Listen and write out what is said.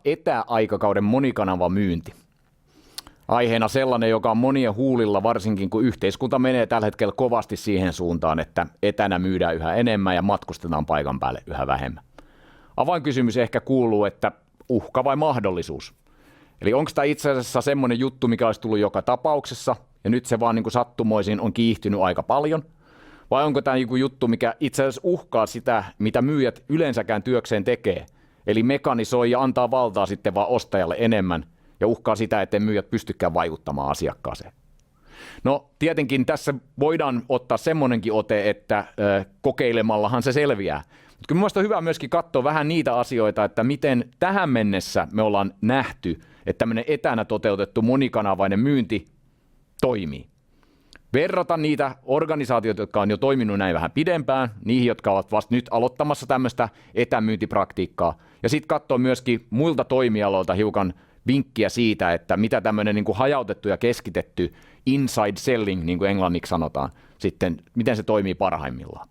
etäaikakauden monikanava myynti. Aiheena sellainen, joka on monien huulilla, varsinkin kun yhteiskunta menee tällä hetkellä kovasti siihen suuntaan, että etänä myydään yhä enemmän ja matkustetaan paikan päälle yhä vähemmän. Avainkysymys ehkä kuuluu, että uhka vai mahdollisuus? Eli onko tämä itse asiassa semmoinen juttu, mikä olisi tullut joka tapauksessa, ja nyt se vaan niin kuin sattumoisin on kiihtynyt aika paljon? Vai onko tämä joku juttu, mikä itse asiassa uhkaa sitä, mitä myyjät yleensäkään työkseen tekee? Eli mekanisoi ja antaa valtaa sitten vaan ostajalle enemmän, ja uhkaa sitä, ettei myyjät pystykään vaikuttamaan asiakkaaseen. No tietenkin tässä voidaan ottaa semmoinenkin ote, että kokeilemallahan se selviää. Mutta kyllä minusta on hyvä myöskin katsoa vähän niitä asioita, että miten tähän mennessä me ollaan nähty, että tämmöinen etänä toteutettu monikanavainen myynti toimii. Verrata niitä organisaatioita, jotka on jo toiminut näin vähän pidempään, niihin, jotka ovat vasta nyt aloittamassa tämmöistä etämyyntipraktiikkaa, ja sitten katsoa myöskin muilta toimialoilta hiukan vinkkiä siitä, että mitä tämmöinen niin kuin hajautettu ja keskitetty inside selling, niin kuin englanniksi sanotaan, sitten miten se toimii parhaimmillaan.